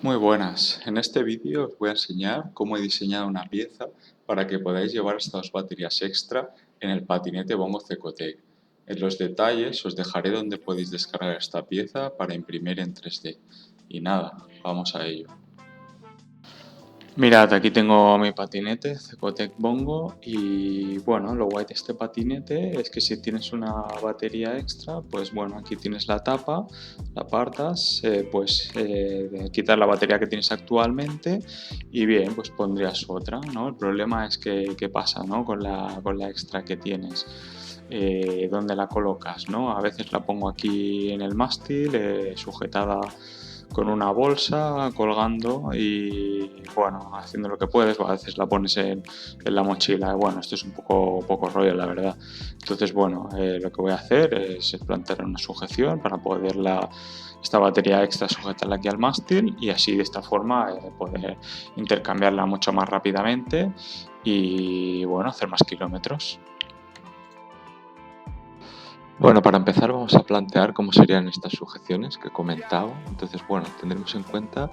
Muy buenas, en este vídeo os voy a enseñar cómo he diseñado una pieza para que podáis llevar estas dos baterías extra en el patinete Bongo Cecotec. En los detalles os dejaré donde podéis descargar esta pieza para imprimir en 3D. Y nada, vamos a ello. Mirad, aquí tengo mi patinete Cecotec Bongo y bueno, lo guay de este patinete es que si tienes una batería extra, pues bueno, aquí tienes la tapa, la apartas, quitar la batería que tienes actualmente y bien, pues pondrías otra, ¿no? El problema es que, ¿qué pasa, ¿no? con la extra que tienes. ¿Dónde la colocas, ¿no? A veces la pongo aquí en el mástil, sujetada con una bolsa, colgando y bueno, haciendo lo que puedes, o a veces la pones en la mochila. Bueno, esto es un poco rollo, la verdad. Entonces, bueno, lo que voy a hacer es plantear una sujeción para poder esta batería extra sujetarla aquí al mástil y así de esta forma poder intercambiarla mucho más rápidamente y bueno, hacer más kilómetros. Bueno, para empezar vamos a plantear cómo serían estas sujeciones que he comentado. Entonces, bueno, tendremos en cuenta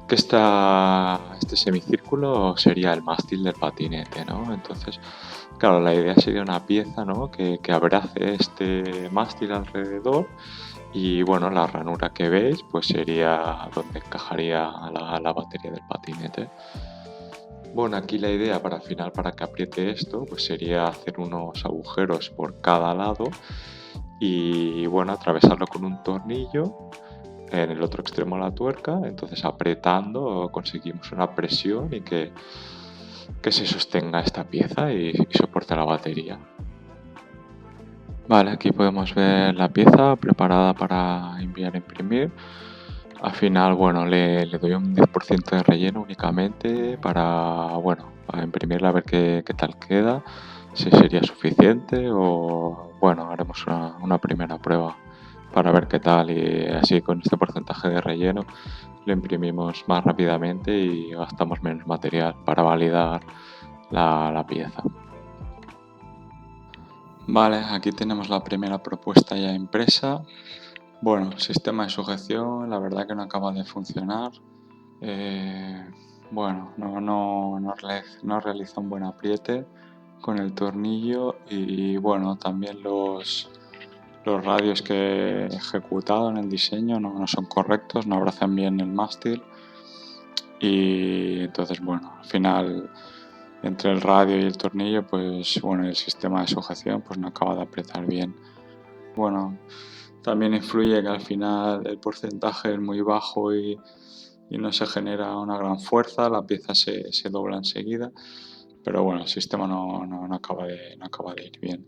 que este semicírculo sería el mástil del patinete, ¿no? Entonces, claro, la idea sería una pieza, ¿no? que abrace este mástil alrededor y, bueno, la ranura que veis pues sería donde encajaría la batería del patinete. Bueno, aquí la idea para al final, para que apriete esto, pues sería hacer unos agujeros por cada lado y bueno, atravesarlo con un tornillo en el otro extremo de la tuerca, entonces apretando conseguimos una presión y que se sostenga esta pieza y soporte la batería. Vale, aquí podemos ver la pieza preparada para enviar a imprimir. Al final, bueno, le doy un 10% de relleno únicamente bueno, para imprimirla a ver qué tal queda, si sería suficiente o, bueno, haremos una primera prueba para ver qué tal y así con este porcentaje de relleno lo imprimimos más rápidamente y gastamos menos material para validar la pieza. Vale, aquí tenemos la primera propuesta ya impresa. Bueno, sistema de sujeción, la verdad que no acaba de funcionar. Bueno, no realiza un buen apriete con el tornillo y bueno, también los radios que he ejecutado en el diseño no son correctos, no abrazan bien el mástil y entonces bueno, al final entre el radio y el tornillo pues bueno, el sistema de sujeción pues no acaba de apretar bien. Bueno, también influye que al final el porcentaje es muy bajo y no se genera una gran fuerza, la pieza se dobla enseguida, pero bueno, el sistema no acaba de ir bien.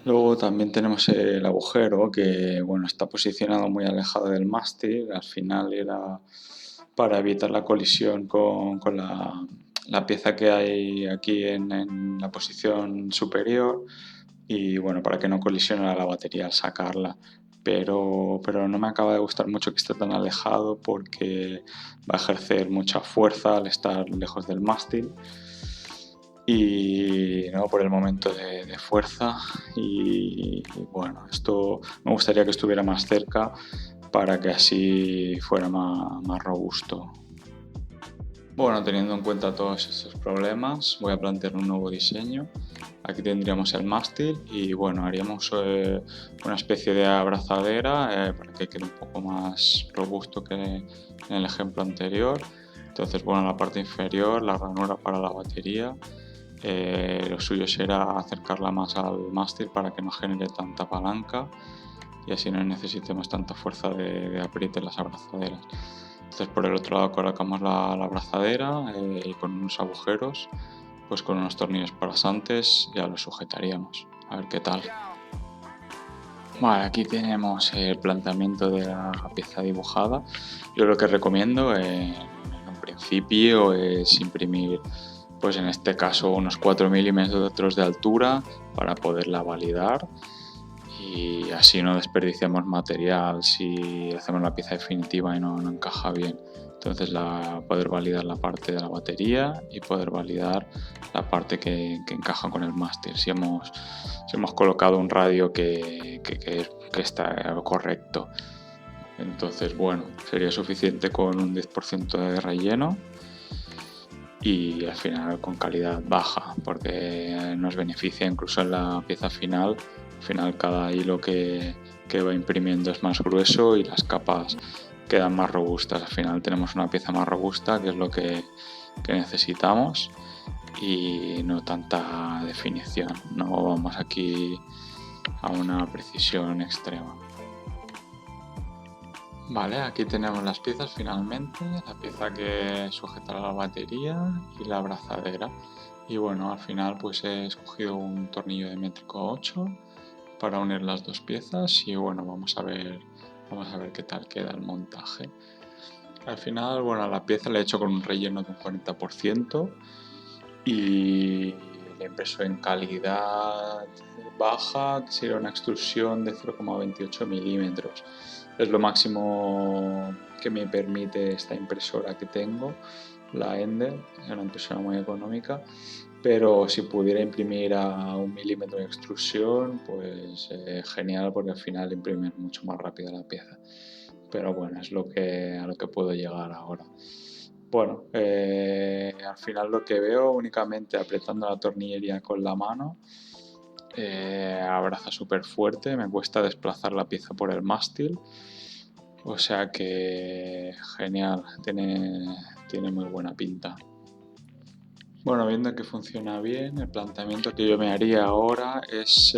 Luego también tenemos el agujero que bueno, está posicionado muy alejado del mástil, al final era para evitar la colisión con la pieza que hay aquí en la posición superior y bueno, para que no colisione la batería al sacarla. Pero no me acaba de gustar mucho que esté tan alejado porque va a ejercer mucha fuerza al estar lejos del mástil y no por el momento de fuerza y bueno, esto me gustaría que estuviera más cerca para que así fuera más robusto. Bueno, teniendo en cuenta todos estos problemas, voy a plantear un nuevo diseño. Aquí tendríamos el mástil y bueno, haríamos una especie de abrazadera para que quede un poco más robusto que en el ejemplo anterior. Entonces, bueno, la parte inferior, la ranura para la batería. Lo suyo será acercarla más al mástil para que no genere tanta palanca y así no necesitemos tanta fuerza de apriete en las abrazaderas. Entonces por el otro lado colocamos la abrazadera y con unos agujeros, pues con unos tornillos parasantes ya lo sujetaríamos. A ver qué tal. Vale, aquí tenemos el planteamiento de la pieza dibujada. Yo lo que recomiendo en un principio es imprimir, pues en este caso unos 4 milímetros de altura para poderla validar y así no desperdiciamos material si hacemos la pieza definitiva y no encaja bien. Entonces poder validar la parte de la batería y poder validar la parte que encaja con el mástil. Si hemos colocado un radio que está correcto. Entonces, bueno, sería suficiente con un 10% de relleno y al final con calidad baja, porque nos beneficia incluso en la pieza final. Al final cada hilo que va imprimiendo es más grueso y las capas quedan más robustas. Al final tenemos una pieza más robusta, que es lo que necesitamos, y no tanta definición. No vamos aquí a una precisión extrema. Vale, aquí tenemos las piezas finalmente, la pieza que sujetará la batería y la abrazadera. Y bueno, al final pues he escogido un tornillo de métrico 8 para unir las dos piezas y bueno, vamos a ver qué tal queda el montaje. Al final, bueno, a la pieza le he hecho con un relleno de un 40% y le he impreso en calidad baja, que sería una extrusión de 0,28 milímetros. Es lo máximo que me permite esta impresora que tengo, la Ender, es una impresora muy económica, pero si pudiera imprimir a 1 milímetro de extrusión, pues genial, porque al final imprime mucho más rápido la pieza. Pero bueno, es a lo que puedo llegar ahora. Bueno, al final lo que veo, únicamente apretando la tornillería con la mano, abraza súper fuerte, me cuesta desplazar la pieza por el mástil, o sea que genial, tiene muy buena pinta. Bueno, viendo que funciona bien, el planteamiento que yo me haría ahora es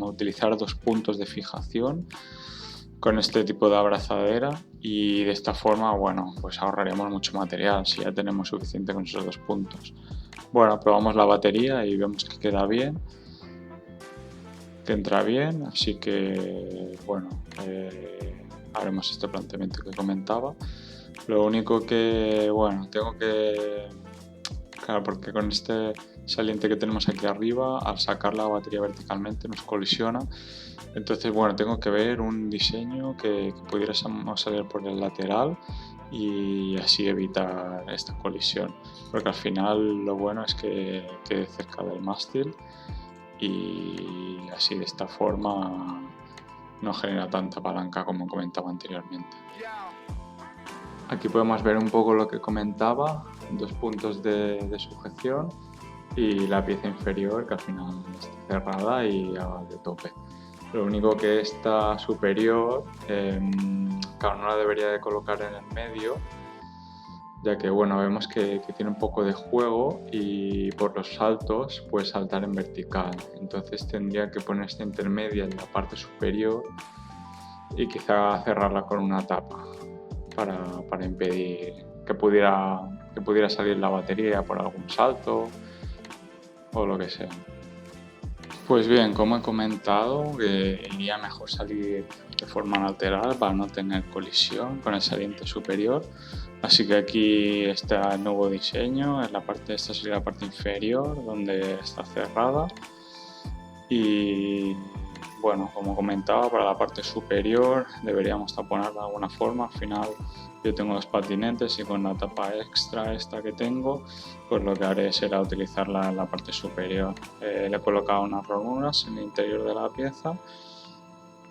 utilizar 2 puntos de fijación con este tipo de abrazadera, y de esta forma, bueno, pues ahorraremos mucho material si ya tenemos suficiente con esos 2 puntos. Bueno, probamos la batería y vemos que queda bien, que entra bien, así que bueno, haremos este planteamiento que comentaba. Lo único que, bueno, claro, porque con este saliente que tenemos aquí arriba, al sacar la batería verticalmente nos colisiona. Entonces, bueno, tengo que ver un diseño que pudiéramos salir por el lateral y así evitar esta colisión. Porque al final lo bueno es que quede cerca del mástil y así de esta forma no genera tanta palanca como comentaba anteriormente. Aquí podemos ver un poco lo que comentaba, 2 puntos de sujeción y la pieza inferior que al final está cerrada y a de tope. Lo único que esta superior, claro, no la debería de colocar en el medio, ya que bueno, vemos que tiene un poco de juego y por los saltos puede saltar en vertical. Entonces tendría que poner esta intermedia en la parte superior y quizá cerrarla con una tapa para impedir que pudiera salir la batería por algún salto o lo que sea. Pues bien, como he comentado, iría mejor salir de forma lateral para no tener colisión con el saliente superior. Así que aquí está el nuevo diseño, esta sería la parte inferior donde está cerrada. Y bueno, como comentaba, para la parte superior deberíamos taponarla de alguna forma. Al final yo tengo 2 patinetes y con la tapa extra esta que tengo, pues lo que haré será utilizarla en la parte superior. Le he colocado unas ranuras en el interior de la pieza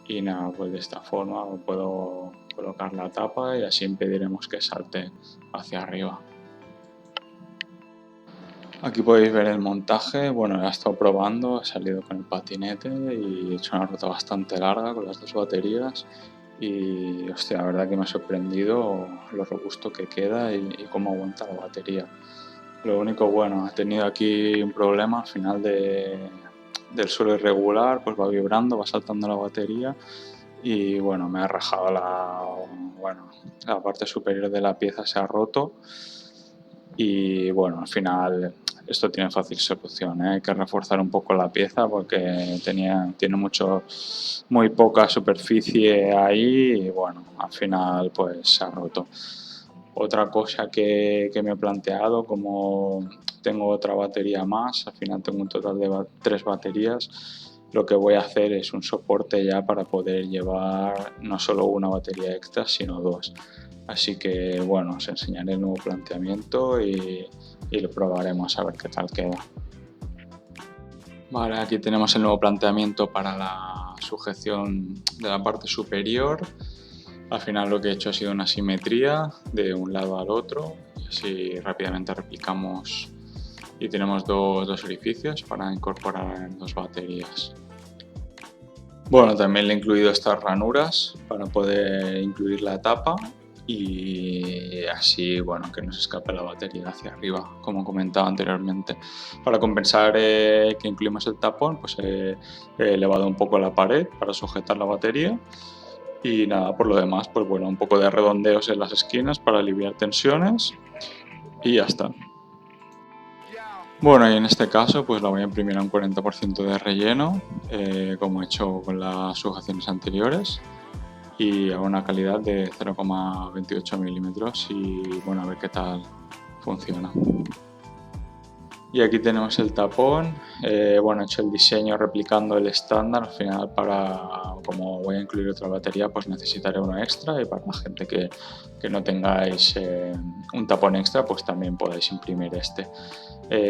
y nada, pues de esta forma puedo colocar la tapa y así impediremos que salte hacia arriba. Aquí podéis ver el montaje. Bueno, he estado probando, he salido con el patinete y he hecho una ruta bastante larga con las 2 baterías y hostia, la verdad que me ha sorprendido lo robusto que queda y cómo aguanta la batería. Lo único, bueno, he tenido aquí un problema al final del suelo irregular, pues va vibrando, va saltando la batería y bueno, me ha rajado la parte superior de la pieza, se ha roto y bueno, al final esto tiene fácil solución, ¿eh? Hay que reforzar un poco la pieza porque tiene muy poca superficie ahí y bueno, al final pues se ha roto. Otra cosa que me he planteado, como tengo otra batería más, al final tengo un total de 3 baterías, lo que voy a hacer es un soporte ya para poder llevar no solo una batería extra, sino 2. Así que bueno, os enseñaré el nuevo planteamiento y lo probaremos a ver qué tal queda. Vale, aquí tenemos el nuevo planteamiento para la sujeción de la parte superior. Al final lo que he hecho ha sido una simetría de un lado al otro, y así rápidamente replicamos y tenemos dos orificios para incorporar dos baterías. Bueno, también le he incluido estas ranuras para poder incluir la tapa y así, bueno, que no se escape la batería hacia arriba, como comentaba anteriormente. Para compensar que incluimos el tapón, pues he elevado un poco la pared para sujetar la batería y nada, por lo demás, pues bueno, un poco de redondeos en las esquinas para aliviar tensiones y ya está. Bueno, y en este caso pues la voy a imprimir a un 40% de relleno, como he hecho con las sujeciones anteriores, y a una calidad de 0,28 milímetros y bueno, a ver qué tal funciona. Y aquí tenemos el tapón. Bueno, he hecho el diseño replicando el estándar. Al final, como voy a incluir otra batería, pues necesitaré uno extra, y para la gente que no tengáis un tapón extra, pues también podéis imprimir este.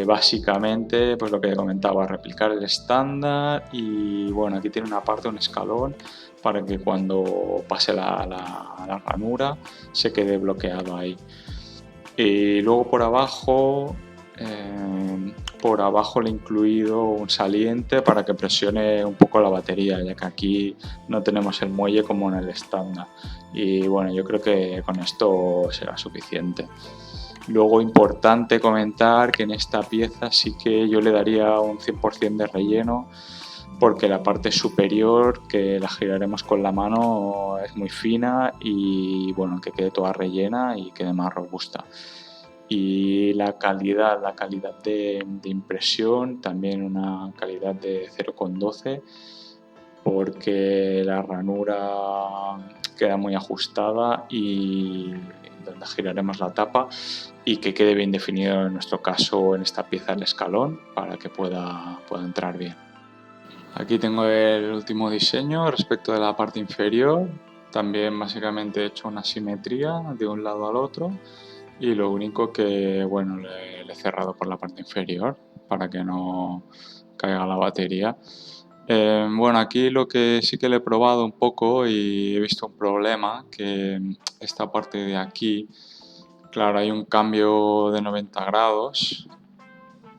Básicamente, pues lo que comentaba, replicar el estándar, y bueno, aquí tiene una parte, un escalón, para que cuando pase la ranura se quede bloqueado ahí. Y luego por abajo le he incluido un saliente para que presione un poco la batería, ya que aquí no tenemos el muelle como en el estándar. Y bueno, yo creo que con esto será suficiente. Luego, importante comentar que en esta pieza sí que yo le daría un 100% de relleno, porque la parte superior, que la giraremos con la mano, es muy fina y bueno, que quede toda rellena y quede más robusta. Y la calidad de impresión, también una calidad de 0,12, porque la ranura queda muy ajustada y donde giraremos la tapa, y que quede bien definido, en nuestro caso en esta pieza, el escalón, para que pueda entrar bien. Aquí tengo el último diseño respecto de la parte inferior. También básicamente he hecho una simetría de un lado al otro, y lo único que, bueno, le he cerrado por la parte inferior para que no caiga la batería. Bueno, aquí lo que sí que le he probado un poco y he visto un problema, que esta parte de aquí, claro, hay un cambio de 90 grados,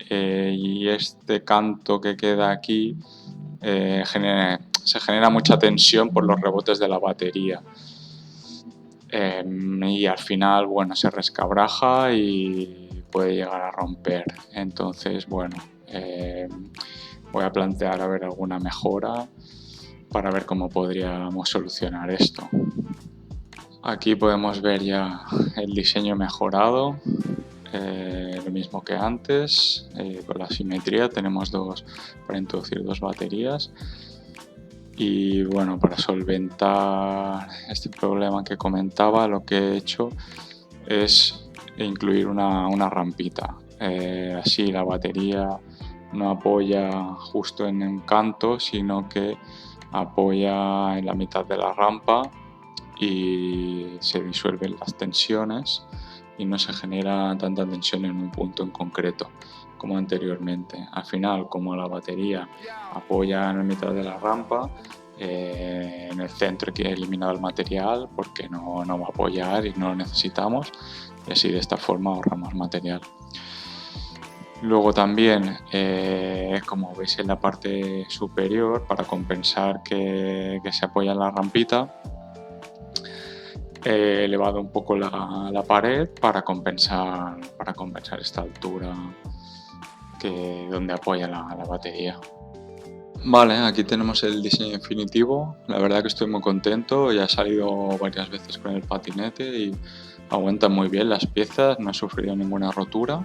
y este canto que queda aquí se genera mucha tensión por los rebotes de la batería. Y al final, bueno, se rescabraja y puede llegar a romper. Entonces, bueno, voy a plantear a ver alguna mejora para ver cómo podríamos solucionar esto. Aquí podemos ver ya el diseño mejorado, lo mismo que antes, con la simetría. Tenemos para introducir dos baterías. Y bueno, para solventar este problema que comentaba, lo que he hecho es incluir una rampita. Así la batería no apoya justo en un canto, sino que apoya en la mitad de la rampa y se disuelven las tensiones y no se genera tanta tensión en un punto en concreto como anteriormente. Al final, como la batería apoya en la mitad de la rampa, en el centro he eliminado el material porque no va a apoyar y no lo necesitamos, y así de esta forma ahorramos material. Luego también, como veis en la parte superior, para compensar que se apoya en la rampita, he elevado un poco la pared para compensar esta altura donde apoya la batería. Vale, aquí tenemos el diseño definitivo. La verdad que estoy muy contento. Ya he salido varias veces con el patinete y aguantan muy bien las piezas, no he sufrido ninguna rotura.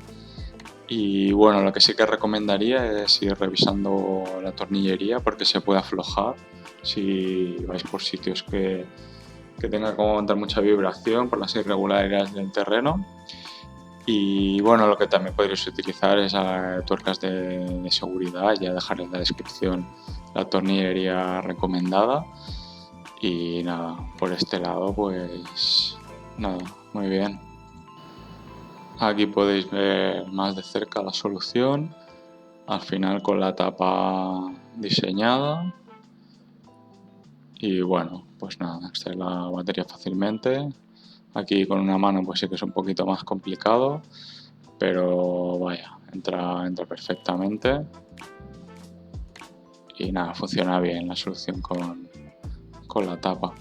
Y bueno, lo que sí que recomendaría es ir revisando la tornillería, porque se puede aflojar si vais por sitios que tenga que aguantar mucha vibración por las irregularidades del terreno. Y bueno, lo que también podréis utilizar es tuercas de seguridad. Ya dejaré en la descripción la tornillería recomendada. Y nada, por este lado pues nada, muy bien. Aquí podéis ver más de cerca la solución, al final con la tapa diseñada. Y bueno, pues nada, extraer la batería fácilmente. Aquí con una mano pues sí que es un poquito más complicado, pero vaya, entra perfectamente. Y nada, funciona bien la solución con la tapa.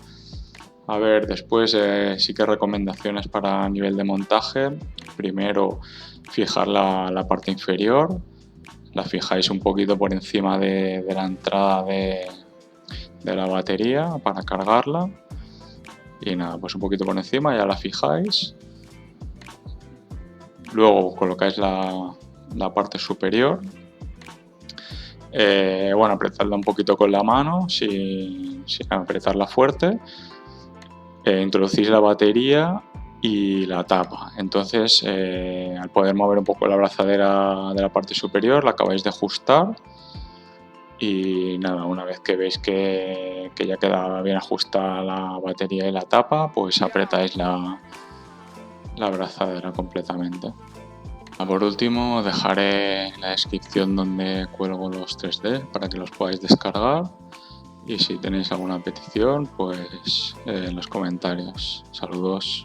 A ver, después sí que recomendaciones para nivel de montaje. Primero, fijar la parte inferior. La fijáis un poquito por encima de la entrada de la batería para cargarla. Y nada, pues un poquito por encima ya la fijáis. Luego colocáis la parte superior. Bueno, apretadla un poquito con la mano, sin apretarla fuerte. Introducís la batería y la tapa. Entonces, al poder mover un poco la abrazadera de la parte superior, la acabáis de ajustar. Y nada, una vez que veis que ya queda bien ajustada la batería y la tapa, pues apretáis la abrazadera completamente. Por último, os dejaré en la descripción donde cuelgo los 3D para que los podáis descargar. Y si tenéis alguna petición, pues en los comentarios. Saludos.